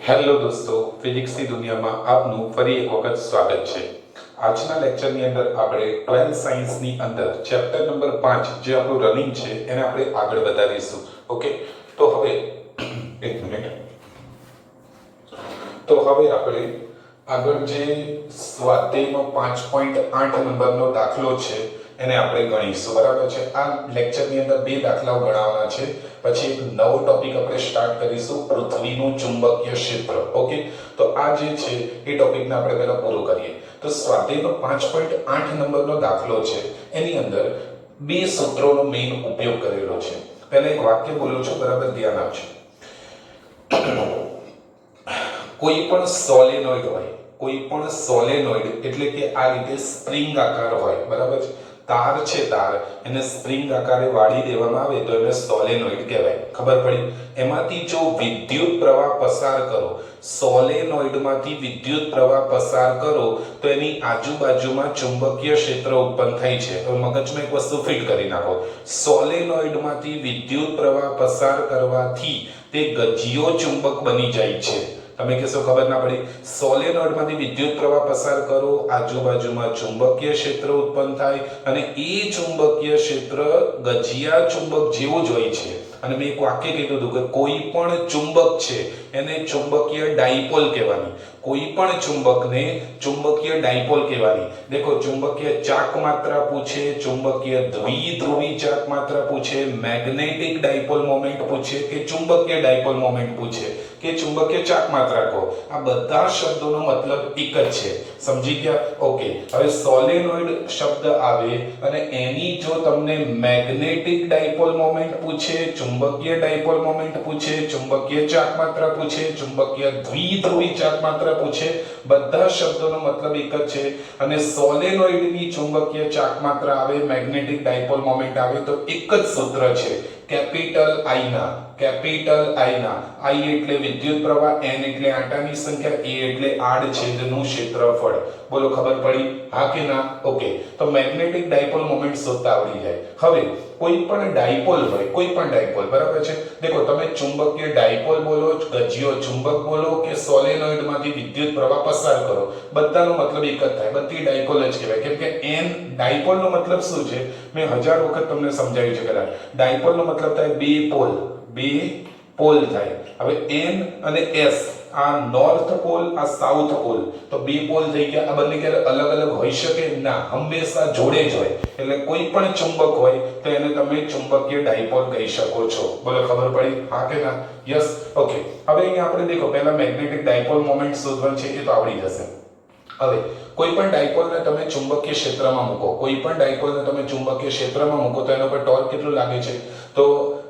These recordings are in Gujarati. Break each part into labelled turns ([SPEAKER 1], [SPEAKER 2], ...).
[SPEAKER 1] હેલો દોસ્તો, ફિઝિક્સની દુનિયામાં આપનું ફરી એક વખત સ્વાગત છે. આજના લેક્ચરની અંદર આપણે 12th સાયન્સની અંદર ચેપ્ટર નંબર 5 જે આપણું રનિંગ છે એને આપણે આગળ વધારીશું. ઓકે, તો હવે એક મિનિટ. તો હવે આપણે આગળ જે સ્વાધ્યાયનો 5.8 નંબરનો દાખલો છે એને આપણે ગણીશું. બરાબર છે. આ લેક્ચરની અંદર બે દાખલાઓ ગણવાના છે. પછી એક નવો ટોપિક આપણે સ્ટાર્ટ કરીશું, પૃથ્વીનું ચુંબકીય ક્ષેત્ર. ઓકે, તો આ જે છે એ ટોપિકને આપણે પહેલા પૂરો કરીએ. તો સ્વાધ્યાયનો 5.8 નંબરનો દાખલો છે એની અંદર બે સૂત્રોનો મેઇન ઉપયોગ કરેલો છે. પહેલા એક વાક્ય બોલું છું, બરાબર ધ્યાન આપજો. કોઈ પણ સોલેનોઇડ હોય, કોઈ પણ સોલેનોઇડ એટલે કે આ રીતે સ્પ્રિંગ આકાર હોય, બરાબર છે. તાર છે, તાર એને સ્પ્રિંગ આકારે વાળી દેવામાં આવે તો એને સોલેનોઇડ કહેવાય. ખબર પડી? એમાંથી જો વિદ્યુત પ્રવાહ પસાર કરો, સોલેનોઇડમાંથી વિદ્યુત પ્રવાહ પસાર કરો તો એની આજુબાજુમાં ચુંબકીય ક્ષેત્ર ઉત્પન્ન થાય છે. હવે મગજમાં એક વસ્તુ ફિટ કરી નાખો. સોલેનોઇડમાંથી વિદ્યુત પ્રવાહ પસાર કરવાથી તે ગજીયો ચુંબક બની જાય છે. તમે કહેશો ખબર ના પડી. સોલેનોઇડમાંથી વિદ્યુત પ્રવાહ પસાર કરો, આજુબાજુમાં ચુંબકીય ક્ષેત્ર ઉત્પન્ન થાય અને એ ચુંબકીય ક્ષેત્ર ગજિયા ચુંબક જેવું જ હોય છે. અને મેં એક વાક્ય કીધું હતું કે કોઈ પણ ચુંબક છે એને ચુંબકીય ડાયપોલ કહેવાની. કોઈ પણ ચુંબકને ચુંબકીય ડાયપોલ કહેવાની. દેખો, ચુંબકીય ચાક માત્રા પૂછે, ચુંબકીય દ્વિધ્રુવી ચાક માત્રા પૂછે, મેગ્નેટિક ડાયપોલ મોમેન્ટ પૂછે કે ચુંબકીય ડાયપોલ મોમેન્ટ પૂછે કે ચુંબકીય ચાક માત્રા કહો, આ બધા શબ્દોનો મતલબ એક જ છે. સમજી ગયા? ઓકે, હવે સોલેનોઇડ શબ્દ આવે અને એની જો તમને મેગ્નેટિક ડાયપોલ મોમેન્ટ પૂછે, ચુંબકીય ડાયપોલ મોમેન્ટ પૂછે, ચુંબકીય ચાક માત્રા પૂછે, ચુંબકીય દ્વિધ્રુવી ચાક માત્રા પૂછે, બધા શબ્દોનો મતલબ એક જ છે. અને સોલેનોઇડની ચુંબકીય ચાક માત્રા આવે, મેગ્નેટિક ડાયપોલ મોમેન્ટ આવે તો એક જ સૂત્ર છે, કેપિટલ આઈ ના. કેપિટલ આઈ ના. આઈ એટલે વિદ્યુત પ્રવાહ, n એટલે આંટાની સંખ્યા, a એટલે આડછેદનું ક્ષેત્રફળ. બોલો, ખબર પડી? હા કે ના? ઓકે, તો મેગ્નેટિક ડાયપોલ મોમેન્ટ શોધતા આવડી જાય. હવે કોઈ પણ ડાયપોલ હોય, કોઈ પણ ડાયપોલ, બરાબર છે. દેખો, તમે ચુંબકીય ડાયપોલ બોલો, ગજિયો ચુંબક બોલો કે સોલેનોઇડમાંથી વિદ્યુત પ્રવાહ પસાર કરો, બધાનો મતલબ એક જ થાય. બધી ડાયપોલ જ કહેવાય. કેમ કે n ડાયપોલનો મતલબ શું છે મેં 1000 વખત તમને સમજાવ્યું છે. કદાચ ડાયપોલનો મતલબ થાય બે પોલ. બે પોલ થાય. હવે n અને s, આ નોર્થ પોલ, આ સાઉથ પોલ, તો બે પોલ થઈ ગયા. આ બંને ક્યારે અલગ અલગ હોઈ શકે? ના, હંમેશા જોડે જ હોય. એટલે કોઈ પણ ચુંબક હોય તો એને તમે ચુંબકીય ડાયપોલ કહી શકો છો. બોલો, ખબર પડી? હા કે ના? યસ. ઓકે, હવે અહીંયા આપણે દેખો, પહેલા મેગ્નેટિક ડાયપોલ મોમેન્ટ શોધવાનું છે, એ તો આવડી જશે. હવે કોઈ પણ ડાયપોલને તમે ચુંબકીય ક્ષેત્રમાં મૂકો, કોઈ પણ ડાયપોલને તમે ચુંબકીય ક્ષેત્રમાં મૂકો તો એના પર ટોર્ક કેટલું લાગે છે? તો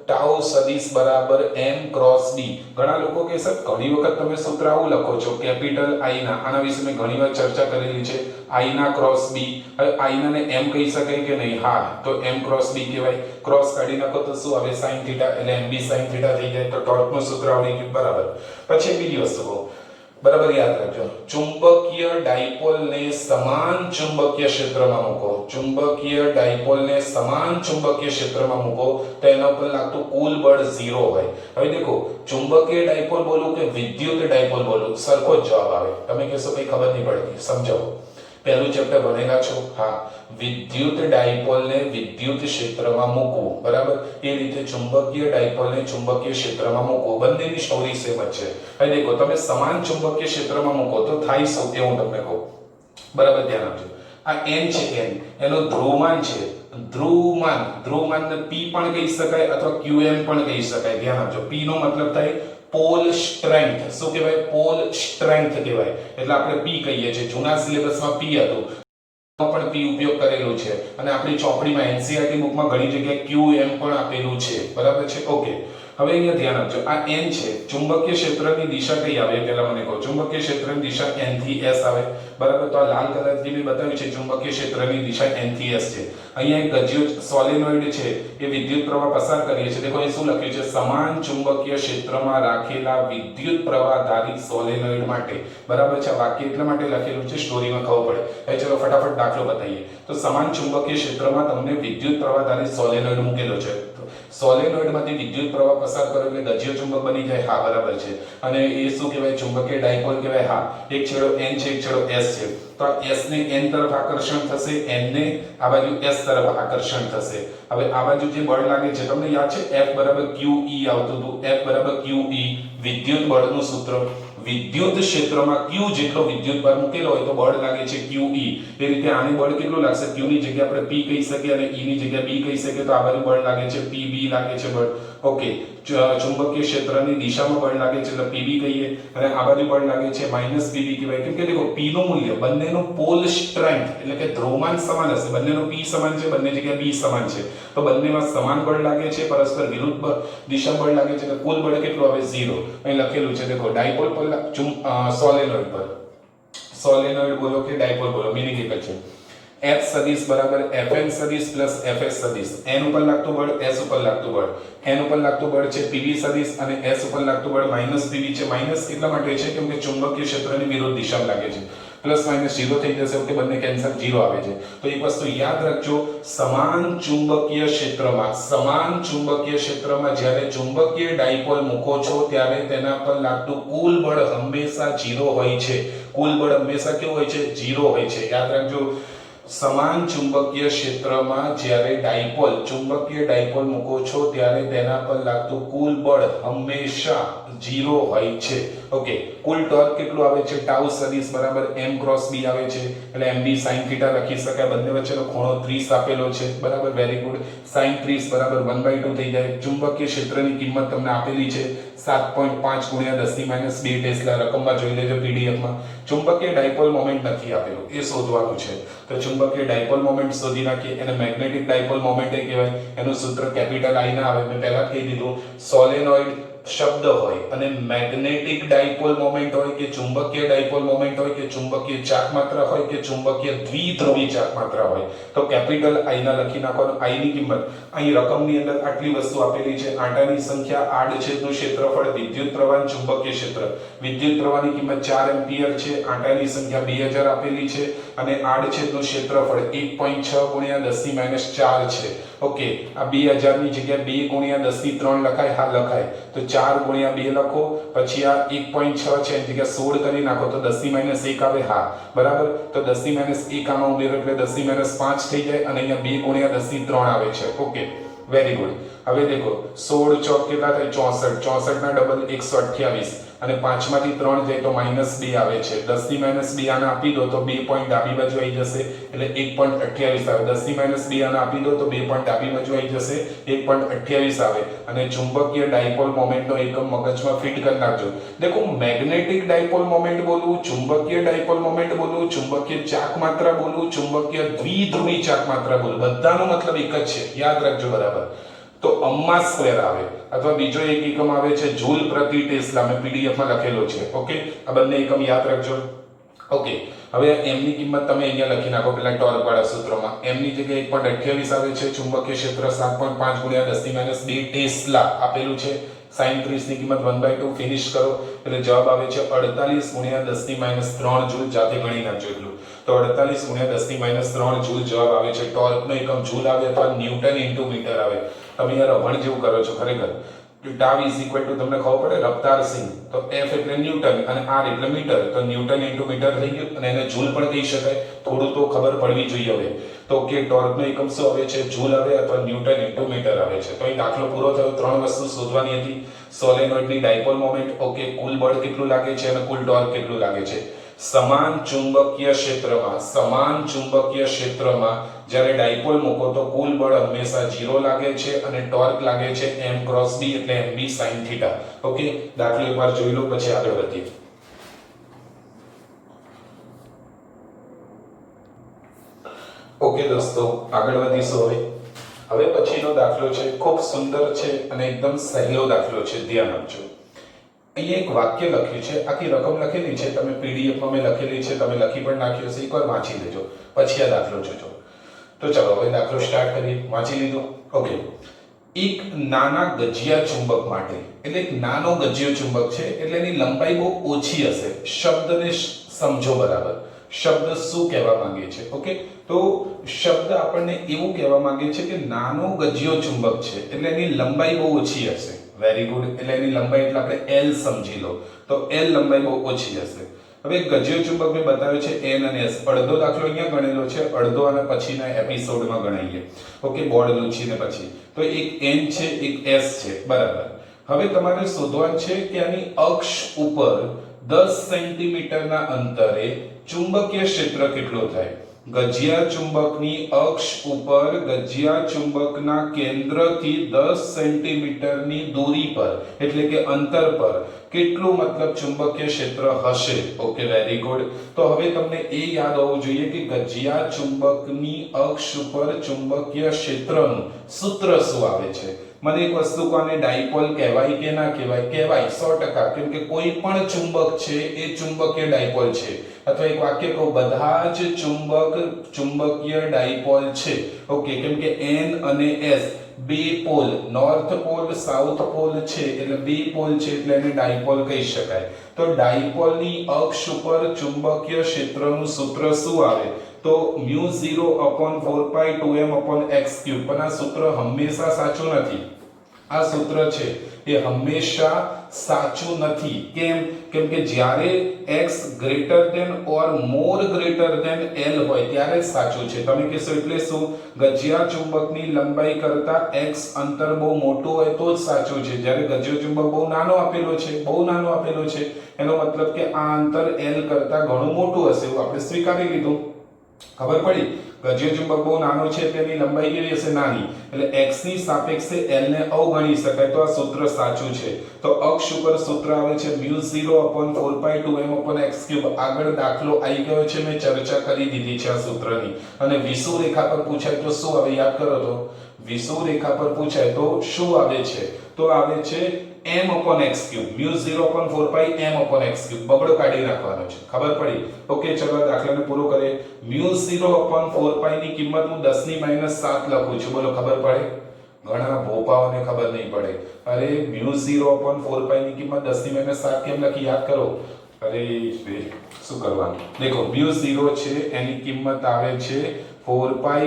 [SPEAKER 1] ટાઉ સદિશ બરાબર m ક્રોસ d. ઘણા લોકો કહે છે ઘણી વખત તમે સૂત્ર આવું લખો છો, કેપિટલ આઈ ના. આના વિશે મેં ઘણીવાર ચર્ચા કરેલી છે. આઈ ના ક્રોસ b. હવે આઈ ના ને m કહી શકાય કે નહીં? હા, તો m ક્રોસ b કહેવાય. ક્રોસ કાઢી નાખો તો શું આવે? sin θ, એટલે mb sin θ થઈ જાય. તો ટોર્કનું સૂત્ર આવડી ગયું. બરાબર. પછી બીજી વસ્તુ કહું, બરાબર યાદ રાખજો. ચુંબકીય ડાયપોલને સમાન ચુંબકીય ક્ષેત્રમાં મૂકો, ચુંબકીય ડાયપોલને સમાન ચુંબકીય ક્ષેત્રમાં મૂકો તો એના ઉપર લાગતું કુલ બળ 0 હોય. હવે દેખો, ચુંબકીય ડાયપોલ બોલું કે વિદ્યુત ડાયપોલ બોલું, સરખો જ જવાબ આવે. તમે કહેશો કઈ ખબર નહીં પડતી. સમજાવો. પહેલું ચેપ્ટર ભણેલા છો? હા. વિદ્યુત ડાયપોલને વિદ્યુત ક્ષેત્રમાં મૂકવું, બરાબર. એ રીતે ચુંબકીય ડાયપોલને ચુંબકીય ક્ષેત્રમાં મૂકવું, બંનેની સ્ટોરી સેમ જ છે. હવે દેખો, તમે સમાન ચુંબકીય ક્ષેત્રમાં મૂકો તો થાય શું તે હું તમને કહું. બરાબર, ધ્યાન આપજો. આ n છે, n એનો ધ્રુવમાન છે. ધ્રુવમાનને p પણ કહી શકાય અથવા qm પણ કહી શકાય. ધ્યાન આપજો. p નો મતલબ થાય પોલ સ્ટ્રેન્થ. શું કહેવાય? પોલ સ્ટ્રેન્થ કહેવાય. એટલે આપણે p કહીએ છીએ. જૂના સિલેબસમાં p હતું, પણ p ઉપયોગ કરેલું છે. અને આપણી ચોપડીમાં NCERT બુકમાં ઘણી જગ્યાએ qm પણ આપેલું છે. બરાબર છે? ઓકે, હવે અહીંયા ધ્યાન આપજો. આ n છે, ચુંબકીય ક્ષેત્રની દિશા કઈ આવે? પહેલા મને કહો. ચુંબકીય ક્ષેત્રની દિશા n થી s આવે. બરાબર. તો આ લાલ કલરથી મેં બતાવ્યું છે, ચુંબકીય ક્ષેત્રની દિશા n થી s છે. અહીંયા એક ગજિયો સોલેનોઇડ છે, એ વિદ્યુત પ્રવાહ પસાર કરીએ છે. દેખો, અહીં શું લખ્યું છે? સમાન ચુંબકીય ક્ષેત્રમાં રાખેલા વિદ્યુત પ્રવાહ ધારિત સોલેનોઇડ માટે. બરાબર છે? વાક્ય એટલા માટે લખેલું છે, સ્ટોરીમાં ખબર પડે. હવે ચલો ફટાફટ દાખલો બતાવીએ. તો સમાન ચુંબકીય ક્ષેત્રમાં તમને વિદ્યુત પ્રવાહ ધારિત સોલેનોઇડ મૂકેલો છે. સોલેનોઇડમાંથી વિદ્યુત પ્રવાહ પસાર કરે એટલે ગજ્ય ચુંબક બની જાય, હા બરાબર છે. અને એ શું કહેવાય, ચુંબકીય ડાયપોલ કહેવાય, હા. એક છેડો n છે, એક છેડો s છે, તો આ s ને n તરફ આકર્ષણ થશે, n ને આ બાજુ s તરફ આકર્ષણ થશે. હવે આ બાજુ જે બળ લાગે છે તમને યાદ છે F બરાબર QE આવતું હતું, F બરાબર QE વિદ્યુત બળનું સૂત્ર. વિદ્યુત ક્ષેત્રમાં q જેટલો વિદ્યુત ભાર મૂકેલો હોય તો બળ લાગે છે QE. એ રીતે આને બળ કેટલું લાગશે, q ની જગ્યાએ આપણે p કહી શકીએ અને e ની જગ્યાએ b કહી શકીએ, તો આ બાજુ બળ લાગે છે PB લાગે છે બળ. ઓકે, ચુંબકીય ક્ષેત્રની દિશામાં બળ લાગે છે એટલે PB કહીએ, અને આ બાજુ બળ લાગે છે -PB કહેવાય. કેમ કે દેખો p નું મૂલ્ય, બંનેનું પોલ સ્ટ્રેન્થ એટલે કે ધ્રુવમાન સમાન હશે, બંનેનો p સમાન છે, બંને જગ્યાએ b સમાન છે, તો બંનેમાં સમાન બળ લાગે છે, પરસ્પર વિરુદ્ધ દિશા બળ લાગે છે, એટલે કુલ બળ કેટલું આવે 0. અહીં લખેલું છે દેખો, ડાયપોલ પર સોલેનોઇડ પર, સોલેનોઇડ બોલો કે ડાયપોલ બોલો, મિનિંગ એક જ છે. F સદિશ બરાબર Fn સદિશ પ્લસ Fs સદિશ, n ઉપર લાગતું બળ, s ઉપર લાગતું બળ. n ઉપર લાગતું બળ છે Pb સદિશ અને s ઉપર લાગતું બળ -Pb છે. માઈનસ એટલા માટે છે કેમ કે ચુંબકીય ક્ષેત્રની વિરુદ્ધ દિશામાં લાગે છે. પ્લસ માઇનસ 0 થઈ જશે, ઓકે, બંને કેન્સલ, 0 આવે છે. તો એક વસ્તુ યાદ રાખજો, સમાન ચુંબકીય ક્ષેત્રમાં જ્યારે ચુંબકીય ડાયપોલ મૂકો છો ત્યારે તેના પર લાગતું કુલ બળ હંમેશા 0 હોય છે. કુલ બળ હંમેશા કેવું હોય છે, 0 હોય છે. યાદ રાખજો, સમાન ચુંબકીય ક્ષેત્રમાં જ્યારે ચુંબકીય ડાયપોલ મૂકો છો ત્યારે તેના પર લાગતું કુલ બળ હંમેશા 0 હોય છે. ઓકે, કુલ ટોર્ક કેટલું આવે છે, ટાઉ સદિશ બરાબર m ક્રોસ b આવે છે, એટલે mb sin θ લખી શકાય. બંને વચ્ચેનો ખૂણો 30 આપેલો છે, બરાબર, વેરી ગુડ. sin 30 બરાબર 1/2 થઈ જાય. ચુંબકીય ક્ષેત્રની કિંમત તમને આપેલી છે 7.5 × 10⁻² ટેસ્લા, રકમમાં જોઈ લેજો PDF માં. ચુંબકીય ડાયપોલ મોમેન્ટ નથી આપેલું, એ શોધવાનું છે. તો ચુંબકીય ડાયપોલ મોમેન્ટ શોધી નાખીએ, એને મેગ્નેટિક ડાયપોલ મોમેન્ટ કહેવાય. એનું સૂત્ર કેપિટલ I ના આવે, મેં પહેલા કહી દીધું. સોલેનોઇડ શબ્દ હોય અને મેગ્નેટિક ડાયપોલ મોમેન્ટ હોય કે ચુંબકીય ડાયપોલ મોમેન્ટ હોય કે ચુંબકીય ચાકમાત્રા હોય કે ચુંબકીય દ્વિધ્રુવી ચાકમાત્રા હોય, તો કેપિટલ I ના લખી નાખવાનું. I ની કિંમત અહીં રકમની અંદર આટલી વસ્તુ આપેલી છે, આંટાની સંખ્યા, આડછેદનું ક્ષેત્રફળ, વિદ્યુત પ્રવાહ, ચુંબકીય ક્ષેત્ર. વિદ્યુત પ્રવાહની કિંમત 4 એમ્પિયર છે, આંટાની સંખ્યા 2000 આપેલી છે અને આડછેદનું ક્ષેત્રફળ 1.6 × 10⁻4 છે. ઓકે, આ 2000 ની જગ્યાએ 2 × 10⁻3 લખાય, હા લખાય. તો 4 × 2 લખો, પછી આ 1.6 છે એની જગ્યાએ 16 કરી નાખો તો 10⁻1 આવે, હા બરાબર. તો 10⁻1 આમાં ઉમેરો એટલે 10⁻5 થઈ જાય અને અહીંયા 2 × 10⁻3 આવે છે. Okay, very good. હવે દેખો 16 ચોક કેટલા થાય, 64, 64 ના ડબલ 128 અને 5 માંથી 3 જાય તો -2 આવે છે. 10⁻2 આને આપી દો તો 2 પોઈન્ટ ડાબી બાજુ આવી જશે એટલે 1.28 આવે. 10⁻2 આને આપી દો તો 2 પોઈન્ટ ડાબી બાજુ આવી જશે, 1.28 આવે. અને ચુંબકીય ડાયપોલ મોમેન્ટનો એકમ મગજમાં ફિટ કરી નાખજો. દેખો, મેગ્નેટિક ડાયપોલ મોમેન્ટ બોલવું, ચુંબકીય ડાયપોલ મોમેન્ટ બોલવું, ચુંબકીય ચાકમાત્રા બોલવું, ચુંબકીય દ્વિધ્રુવી ચાકમાત્રા બોલવું, બધાનો મતલબ એક જ છે, યાદ રાખજો બરાબર. તો અમ્મા સ્ક્વેર આવે, અથવા બીજો એક એકમ આવે છે જૂલ પ્રતિ ટેસ્લા, મેં PDF માં લખેલો છે. ઓકે, આ બંને એકમ યાદ રાખજો. ઓકે, હવે m ની કિંમત તમે અહીંયા લખી નાખો પેલા ટોર્ક વાળા સૂત્રમાં. m ની જગ્યાએ 1.28 આવે છે, ચુંબકીય ક્ષેત્ર 7.5 × 10⁻2 ટેસ્લા આપેલું છે. sin 30 ની કિંમત 1/2 ફિનિશ કરો એટલે જવાબ આવે છે 48 × 10⁻3 જૂલ. જાતે ગણી નાખજો એટલું. તો 48 × 10⁻3 જૂલ જવાબ આવે છે. ટોર્કનો એકમ જૂલ આવે અથવા ન્યૂટન * મીટર આવે. તમે યાર અભણ જેવું કરો છો ખરેખર. ટાવ તમને ખબર પડે, રફતાર સિંહ, તો F એટલે ન્યૂટન અને R એટલે મીટર, તો ન્યૂટન * મીટર થઈ ગયું અને એને જૂલ પણ કહી શકાય. થોડું તો ખબર પડવી જોઈએ હવે. તો કે ટોર્કનો એકમ શું આવે છે, જૂલ આવે અથવા ન્યૂટન * મીટર આવે છે. તો અહીં દાખલો પૂરો થયો. 3 વસ્તુ શોધવાની હતી. સોલેનોઇડની ડાયપોલ મોમેન્ટ, ઓકે, કુલ બળ કેટલું લાગે છે અને કુલ ટોર્ક કેટલું લાગે છે. સમાન ચુંબકીય ક્ષેત્રમાં જ્યારે ડાયપોલ મૂકો તો કુલ બળ હંમેશા 0 લાગે છે અને ટોર્ક લાગે છે m × b એટલે mb sin θ. ઓકે, દાખલો એકવાર જોઈ લો પછી આગળ વધીએ. ઓકે દોસ્તો, આગળ વધીશું. હવે પછીનો દાખલો છે, ખૂબ સુંદર છે અને એકદમ સહેલો દાખલો છે, ધ્યાન આપજો. અહીંયા એક વાક્ય લખ્યું છે, આખી રકમ લખેલી છે, તમે PDF માં મેં લખેલી છે, તમે લખી પણ નાખ્યો છે, એકવાર વાંચી લેજો પછી આ દાખલો જોજો. તો ચલો હવે દાખલો સ્ટાર્ટ કરીએ. વાંચી લીધો? ઓકે. એક નાના ગજિયા ચુંબક માટે, એટલે એક નાનો ગજિયો ચુંબક છે એટલે એની લંબાઈ બહુ ઓછી હશે. શબ્દને સમજો બરાબર. શબ્દ શું કહેવા માંગે છે. ઓકે, તો શબ્દ આપણને એવું કહેવા માંગે છે કે નાનો ગજિયો ચુંબક છે એટલે એની લંબાઈ બહુ ઓછી હશે. Very good. એટલે એની લંબાઈ એટલે આપણે L સમજી લો, તો L લંબાઈ બહુ ઓછી હશે. હવે ગજિયો ચુંબક મેં બતાવ્યો છે N અને S. અડધો દાખલો અહીંયા ગણેલો છે, અડધો અને પછીના એપિસોડમાં ગણાઈએ. ઓકે, બોર્ડ લૂછીને પછી. તો એક N છે, એક S છે, બરાબર. હવે તમારે શોધવાનું છે કે આની અક્ષ ઉપર 10 સેન્ટીમીટરના અંતરે ચુંબકીય ક્ષેત્ર કેટલું થાય. ગજિયા ચુંબકની અક્ષ ઉપર ગજિયા ચુંબકના કેન્દ્રથી 10 સેન્ટીમીટરની દૂરી પર એટલે કે અંતર પર કેટલું મતલબ ચુંબકીય ક્ષેત્ર હશે. Okay, very good. તો હવે તમને એ યાદ હોવું જોઈએ કે ગજિયા ચુંબકની અક્ષ ઉપર ચુંબકીય ક્ષેત્રનું સૂત્ર શું આવે છે. મને એક વસ્તુ કોને ડાયપોલ કહેવાય કે ના કહેવાય? કહેવાય 100%, કેમ કે કોઈ પણ ચુંબક છે એ ચુંબકીય ડાયપોલ છે. અથવા એક વાક્ય કહું, બધા જ ચુંબક ચુંબકીય ડાયપોલ છે. ઓકે, કેમ કે N અને S બે pole, north pole south pole છે એટલે બે પોલ છે એટલે એને ડાયપોલ કહી શકાય. તો ડાયપોલની અક્ષ ઉપર ચુંબકીય ક્ષેત્રનું સૂત્ર શું આવે? તો μ0/4π2m/x³. પણ આ સૂત્ર હંમેશા સાચું નથી. આ સૂત્ર છે એ હંમેશા સાચું નથી. કેમ કે જ્યારે x greater than or more greater than L હોય ત્યારે જ સાચું છે. તમે કહેશો એટલે શું? ગજિયા ચુંબકની લંબાઈ કરતા x અંતર બહુ મોટું હોય તો જ સાચું છે. જ્યારે ગજિયો ચુંબક બહુ નાનો આપેલો છે, એનો મતલબ કે આ અંતર L કરતા ઘણું મોટું હશે, એવું આપણે સ્વીકારી લીધું. ખબર પડી? ગજિયો ચુંબક બહુ નાનો છે તેની લંબાઈ કેવી હશે? નાની. એટલે x ની સાપેક્ષે L ને અવગણી શકાય, તો આ સૂત્ર સાચું છે. તો અક્ષ ઉપર સૂત્ર આવે છે μ0/4π2m/x³. આગળ દાખલો આવી ગયો છે, મેં ચર્ચા કરી દીધી છે આ સૂત્રની. અને વિષુવ રેખા પર પૂછાય તો શું આવે? યાદ કરો તો વિષુવ રેખા પર પૂછાય તો શું આવે છે? તો આવે છે m/x³. μ0/4πm/x³. બગડો કાઢી નાખવાનો છે. ખબર પડી? ઓકે, ચલો દાખલાને પૂરો કરીએ. μ0/4π ની કિંમત હું 10⁻⁷ લખું છું. બોલો, ખબર પડે? ઘણા ભોપાઓને ખબર નહીં પડે. અરે μ0/4π ની કિંમત 10⁻⁷ કેમ લખી? યાદ કરો. અરે શું કરવાનું? દેખો, μ0 છે એની કિંમત આવે છે 4π ×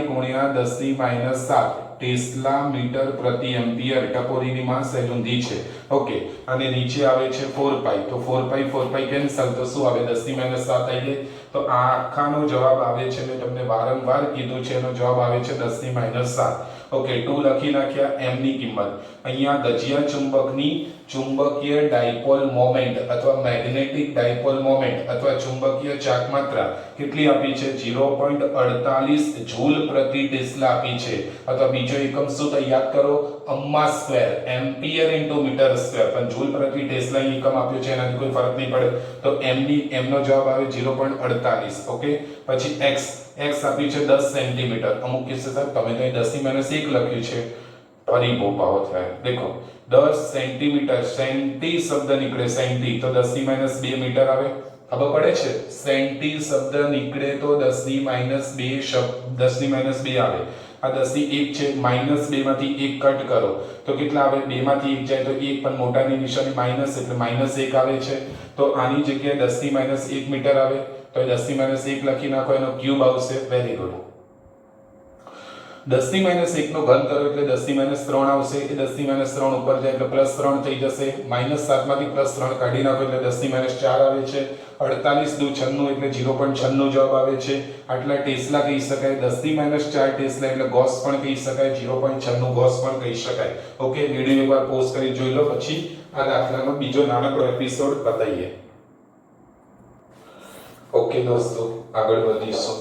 [SPEAKER 1] 10⁻⁷ ટેસ્લા મીટર પ્રતિ એમ્પિયર. ટપોરીની માં સહેલુંધી છે. ઓકે, અને નીચે આવે છે 4π. તો 4π કેન્સલ, તો શું આવે? 10⁻⁷ આવી ગઈ. તો આ આખાનો જવાબ આવે છે, મેં તમને વારંવાર કીધું છે, એનો જવાબ આવે છે 10⁻⁷. ઓકે, 2 લખી નાખ્યા. m ની કિંમત અહીંયા ગજિયા ચુંબકની ચુંબકીય ડાયપોલ મોમેન્ટ અથવા મેગ્નેટિક ડાયપોલ મોમેન્ટ અથવા ચુંબકીય ચાકમાત્રા કેટલી આપી છે? 0.48 જૂલ પ્રતિ ટેસ્લા આપી છે. અથવા બીજો એકમ શું તો યાદ કરો? A M square, ampere into metre square. પણ જૂલ પ્રતિ ટેસ્લા એકમ આપ્યો છે, એનાથી કોઈ ફરક નહીં પડે. તો m નો જવાબ આવે 0.48. ઓકે, પછી x આપી છે 10 સેન્ટીમીટર. અમુક કિસ્સે સાહેબ તમે તો 10⁻⁴ લખ્યું છે, ફરી ભોપાઓ થાય. દેખો 10 સેન્ટીમીટર, સેન્ટી શબ્દ નીકળે, સેન્ટી તો 10⁻² મીટર આવે. ખબર પડે છે? સેન્ટી શબ્દ નીકળે તો 10⁻² શબ્દ 10⁻² આવે. આ 10⁻1 છે, -2 માંથી 1 કટ કરો તો કેટલા આવે? 2 માંથી 1 જાય તો 1, પણ મોટાની નિશાની માઈનસ એટલે -1 આવે છે. તો આની જગ્યાએ 10⁻1 મીટર આવે. તો 10⁻1 લખી નાખો, એનો ક્યુબ આવશે. Very good. 10⁻1 નો ઘન કરો એટલે 10⁻3 આવશે. એ 10⁻3 ઉપર જાય એટલે +3 થઈ જશે. -7 માંથી +3 કાઢી નાખો એટલે 10⁻4 આવે છે. 48 દુ 96 એટલે 0.96 જવાબ આવે છે. આટલા ટેસ્લા કહી શકાય. 10⁻4 ટેસ્લા એટલે ગોસ પણ કહી શકાય, 0.96 ગોસ પણ કહી શકાય. ઓકે, વિડિયો એકવાર પોઝ કરી જોઈ લો, પછી આ દાખલાનો બીજો નાનકડો એપિસોડ બતાવીએ. ઓકે દોસ્તો, આગળ વધીશું.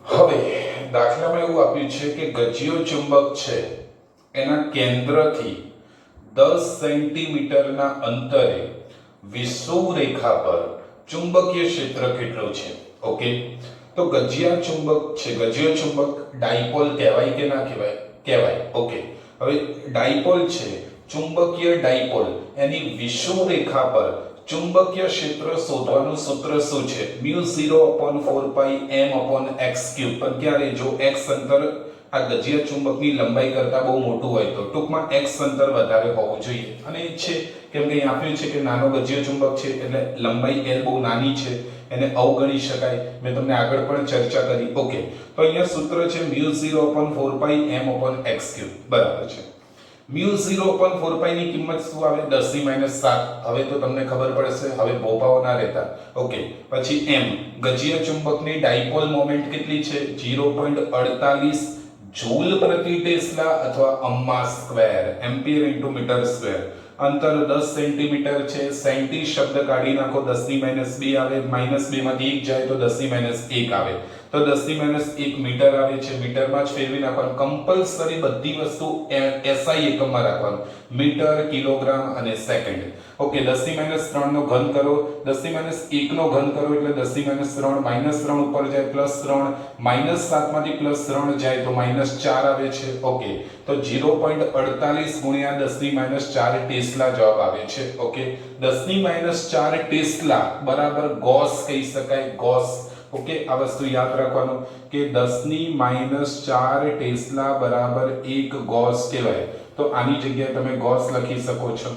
[SPEAKER 1] હવે દાખલામાં એવું આપ્યું છે કે ગજિયો ચુંબક છે એના કેન્દ્રથી 10 સેન્ટીમીટરના અંતરે વિષુવ રેખા પર ચુંબકીય ક્ષેત્ર કેટલું છે. ઓકે, તો ગજિયા ચુંબક છે, ગજિયો ચુંબક ડાયપોલ કહેવાય કે ના કહેવાય? કહેવાય. ઓકે, હવે ડાયપોલ છે, ચુંબકીય ડાયપોલ, એની વિષુવ રેખા પર ચુંબકીય ક્ષેત્ર શોધવાનું સૂત્ર શું છે? μ0/4πm/x³. પણ ક્યારે? જો x અંતર આ ગજિયા ચુંબકની લંબાઈ કરતાં બહુ મોટું હોય તો ટૂંકમાં x અંતર વધારે હોવું જોઈએ અને એ છે કેમ કે અહીં આપ્યું છે કે નાનો ગજિયો ચુંબક છે એટલે લંબાઈ l બહુ નાની છે એને અવગણી શકાય મેં તમને આગળ પણ ચર્ચા કરી ઓકે તો અહીંયા સૂત્ર છે μ0/4πm/x³ બરાબર છે μ0/4π ની કિંમત શું આવે 10⁻7 હવે તો તમને ખબર પડશે હવે ભોપાઓ ના રહેતા ઓકે પછી m ગજિયા ચુંબકની ડાયપોલ મોમેન્ટ કેટલી છે 0.48 જૂલ પ્રતિ ટેસ્લા અથવા A M square ampere into metre square અંતર 10 સેન્ટીમીટર છે સેન્ટી શબ્દ કાઢી નાખો 10⁻2 આવે -2 માંથી 1 જાય તો 10⁻1 આવે તો 10⁻1 મીટર આવે છે મીટરમાં જ ફેરવી નાખવાનું કમ્પલસરી બધી વસ્તુ SI એકમમાં રાખવાનું મીટર કિલોગ્રામ અને સેકન્ડ ઓકે 10⁻3 નો ઘન કરો 10⁻1 નો ઘન કરો એટલે 10⁻3 -3 ઉપર જાય +3 -7 માંથી +3 જાય તો -4 આવે છે ઓકે તો 0.48 ગુણ્યા 10⁻4 ટેસ્લા જવાબ આવે છે ઓકે 10⁻4 ટેસ્લા બરાબર ગોસ કહી શકાય ગોસ ઓકે આ વસ્તુ યાદ રાખવાનું કે 10⁻4 ટેસ્લા બરાબર 1 ગોસ કહેવાય તો આની જગ્યાએ તમે ગોસ લખી શકો છો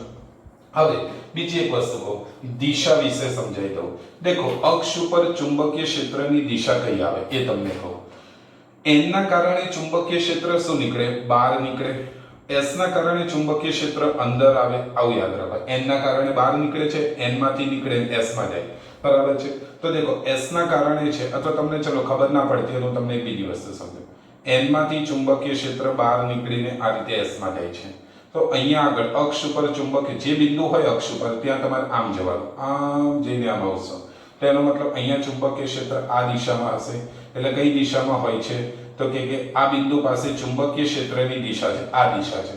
[SPEAKER 1] હવે બીજી એક વસ્તુ દિશા વિશે સમજાઈ દઉં દેખો અક્ષ ઉપર ચુંબકીય ક્ષેત્રની દિશા કઈ આવે એ તમને કહું n ના કારણે ચુંબકીય ક્ષેત્ર શું નીકળે બહાર નીકળે s ના કારણે ચુંબકીય ક્ષેત્ર અંદર આવે આવું યાદ રાખો n ના કારણે બહાર નીકળે છે n માંથી નીકળે s માં જાય બરાબર છે તો દેખો s ના કારણે છે અથવા તમને ચલો ખબર ના પડતી હોય તો તમને એક બીજી વસ્તુ સમજો n માંથી ચુંબકીય ક્ષેત્ર બહાર નીકળીને આ રીતે s માં જાય છે તો અહીંયા આગળ અક્ષ ઉપર ચુંબકીય જે બિંદુ હોય અક્ષ ઉપર ત્યાં તમારે આમ જવાનું આમ જઈને આમ આવશો તો એનો મતલબ અહીંયા ચુંબકીય ક્ષેત્ર આ દિશામાં હશે એટલે કઈ દિશામાં હોય છે તો કે આ બિંદુ પાસે ચુંબકીય ક્ષેત્રની દિશા છે આ દિશા છે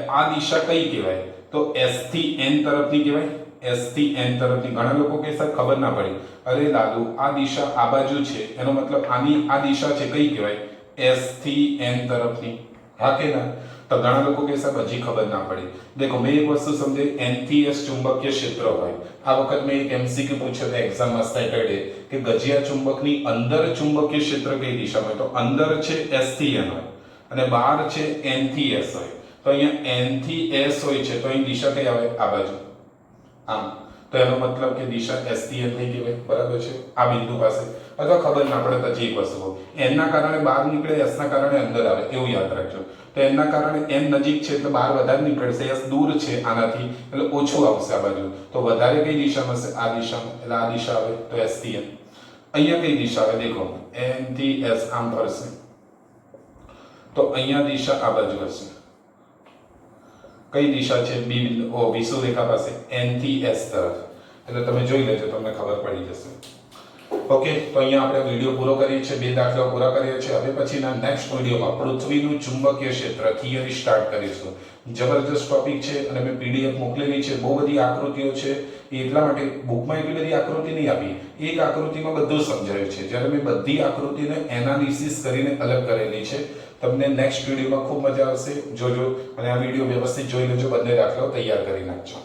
[SPEAKER 1] આ દિશા કઈ કહેવાય તો s થી n તરફની કહેવાય s થી n તરફની ઘણા લોકો કે સાહેબ ખબર ના પડી અરે લાલુ આ દિશા આ બાજુ છે એનો મતલબ આની આ દિશા છે કઈ કહેવાય s થી n તરફની હા કે ના તો ઘણા લોકો કે સાહેબ હજી ખબર ના પડી દેખો મેં એક વસ્તુ સમજે n થી s ચુંબકીય ક્ષેત્ર હોય આ વખત મેં એક MCQ પૂછ્યો હતો એક્ઝામમાં સેટરડે કે ગજિયા ચુંબકની અંદર ચુંબકીય ક્ષેત્ર કઈ દિશામાં તો અંદર છે s થી n હોય અને બહાર છે n થી s હોય તો અહીંયા n થી s હોય છે તો અહીં દિશા કઈ આવે આ બાજુ આમ તો એનો મતલબ કે દિશા s થી n થઈ ગઈ બરાબર છે આ બિંદુ પાસે અથવા ખબર ના પડે તો જે વસ્તુ n ના કારણે બહાર નીકળે s ના કારણે અંદર આવે એવું યાદ રાખજો તો n ના કારણે n નજીક છે એટલે બહાર વધારે નીકળશે s દૂર છે આનાથી એટલે ઓછું આવશે આ બાજુ તો વધારે કઈ દિશામાં હશે આ દિશામાં એટલે આ દિશા આવે તો s થી n અહીંયા કઈ દિશા આવે દેખો n થી s આમ ફરશે તો અહીંયા દિશા આ બાજુ હશે કઈ દિશા છે વિષુવરેખા પાસે n થી s તરફ એટલે તમે જોઈ લેજો તમને ખબર પડી જશે ઓકે તો અહીંયા આપણે વિડિયો પૂરો કરીએ છીએ બે દાખલાઓ પૂરા કરીએ છીએ હવે પછીના નેક્સ્ટ વિડિયોમાં પૃથ્વીનું ચુંબકીય ક્ષેત્ર થિયરી સ્ટાર્ટ કરીશું જબરજસ્ત ટોપિક છે અને મેં PDF મોકલેલી છે બહુ બધી આકૃતિઓ છે એટલા માટે બુકમાં એટલી બધી આકૃતિ નહીં આપી એક આકૃતિમાં બધું સમજાયું છે જ્યારે મેં બધી આકૃતિને એનાલિસિસ કરીને અલગ કરેલી છે તમને નેક્સ્ટ વિડિયોમાં ખૂબ મજા આવશે જોજો અને આ વિડિયો વ્યવસ્થિત જોઈ લેજો બંને દાખલાઓ તૈયાર કરી નાખજો